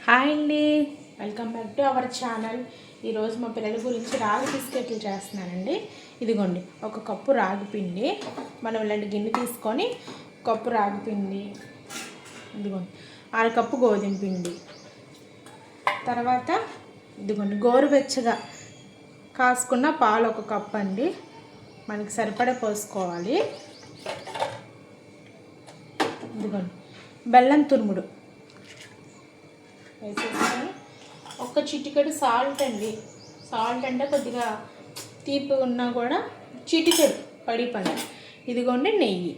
Hi అండి, welcome back to our channel. ఈరోజు మా పిల్లల గురించి రాగి బిస్కెట్లు చేస్తున్నానండి. ఇదిగోండి, ఒక కప్పు రాగి పిండి. మనం ఇలాంటి గిన్నె తీసుకొని కప్పు రాగి పిండి, ఇదిగోండి అరకప్పు గోధుమ పిండి, తర్వాత ఇదిగోండి గోరువెచ్చగా కాసుకున్న పాలు ఒక కప్పు అండి, మనకి సరిపడా పోసుకోవాలి. ఇదిగోండి బెల్లం తురుముడు వేసేసుకొని ఒక చిటికెడు సాల్ట్ అండి. సాల్ట్ అంటే కొద్దిగా తీపి ఉన్నా కూడా చిటికెడు పడి పని. ఇదిగోండి నెయ్యి.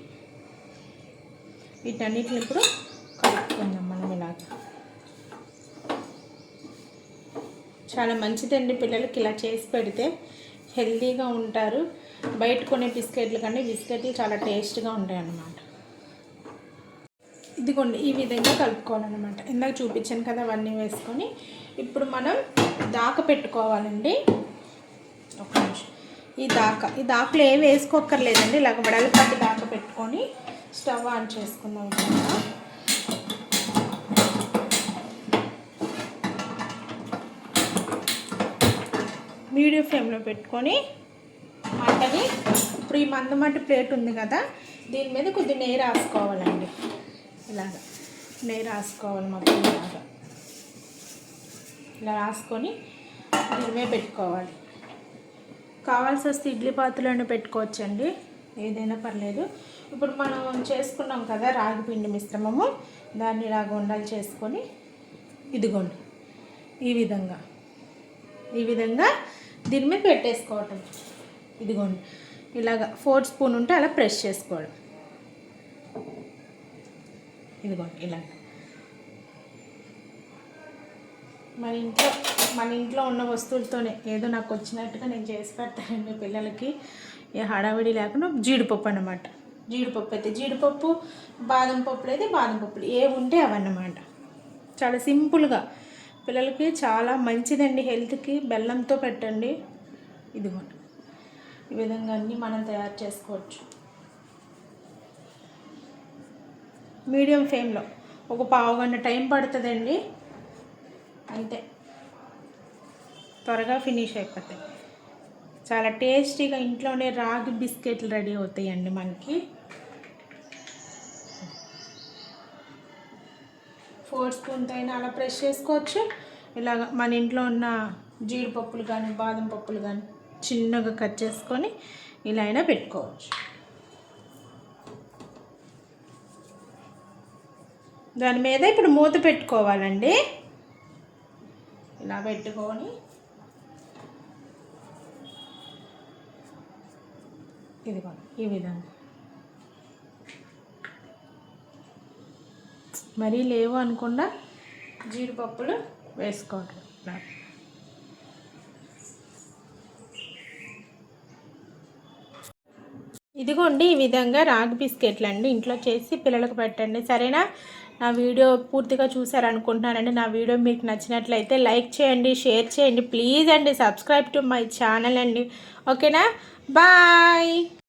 వీటన్నిటిని ఇప్పుడు కలుపుకుందాం మనం ఇలాగ. చాలా మంచిదండి, పిల్లలకి ఇలా చేసి పెడితే హెల్తీగా ఉంటారు. బయట కొనే బిస్కెట్లు కంటే బిస్కెట్లు చాలా టేస్ట్గా ఉంటాయి అన్నమాట. ఇదిగోండి ఈ విధంగా కలుపుకోవాలన్నమాట. ఇందాక చూపించాను కదా, అవన్నీ వేసుకొని ఇప్పుడు మనం దాక పెట్టుకోవాలండి. ఒక నిమిషం. ఈ దాకలో ఏమి వేసుకోక్కర్లేదండి. ఇలాగ వడలపాటి దాక పెట్టుకొని స్టవ్ ఆన్ చేసుకున్నాం. మీడియం ఫ్లేమ్లో పెట్టుకొని మంటని, ఇప్పుడు ఈ మందమట్టి ప్లేట్ ఉంది కదా, దీని మీద కొద్దిగా నెయ్యి రాసుకోవాలండి. ఇలాగ నెయ్యి రాసుకోవాలి మొత్తం. ఇలాగా ఇలా రాసుకొని దీని మీద పెట్టుకోవాలి. కావాల్సి వస్తే ఇడ్లీ పాత్రలోనే పెట్టుకోవచ్చండి, ఏదైనా పర్లేదు. ఇప్పుడు మనం చేసుకున్నాం కదా రాగి పిండి మిశ్రమము, దాన్ని ఇలాగ ఉండలు చేసుకొని ఇదిగోండి ఈ విధంగా దీని మీద పెట్టేసుకోవటం. ఇదిగోండి ఇలాగ 4 స్పూన్ ఉంటే అలా ప్రెస్ చేసుకోవడం. ఇదిగోండి ఇలా మన ఇంట్లో ఉన్న వస్తువులతోనే ఏదో నాకు వచ్చినట్టుగా నేను చేసి పెడతానండి పిల్లలకి. ఏ హడావిడి లేకుండా. జీడిపప్పు అన్నమాట. జీడిపప్పు అయితే జీడిపప్పు, బాదం పప్పులు అయితే బాదం పప్పులు, ఏవి ఉంటే అవన్నమాట. చాలా సింపుల్గా, పిల్లలకి చాలా మంచిదండి హెల్త్కి. బెల్లంతో పెట్టండి. ఇదిగోండి ఈ విధంగా అన్నీ మనం తయారు చేసుకోవచ్చు. మీడియం ఫ్లేమ్లో ఒక పావు గంట టైం పడుతుందండి, అంతే. త్వరగా ఫినిష్ అయిపోతాయి. చాలా టేస్టీగా ఇంట్లోనే రాగి బిస్కెట్లు రెడీ అవుతాయండి మనకి. 4 స్పూన్తో అయినా అలా ప్రెస్ చేసుకోవచ్చు. ఇలాగ మన ఇంట్లో ఉన్న జీడిపప్పులు కానీ బాదం పప్పులు కానీ చిన్నగా కట్ చేసుకొని ఇలా అయినా పెట్టుకోవచ్చు. దాని మీద ఇప్పుడు మూత పెట్టుకోవాలండి. ఇలా పెట్టుకొని ఇదిగోండి ఈ విధంగా. మరీ లేవు అనుకుండా జీడిపప్పులు వేసుకోవటం. ఇదిగోండి ఈ విధంగా రాగి బిస్కెట్లు అండి ఇంట్లో చేసి పిల్లలకు పెట్టండి, సరేనా? నా వీడియో పూర్తిగా చూసారనుకుంటున్నానండి. నా వీడియో మీకు నచ్చినట్లయితే లైక్ చేయండి, షేర్ చేయండి, ప్లీజ్ అండి సబ్స్క్రైబ్ టు మై ఛానల్ అండి. ఓకేనా? బాయ్.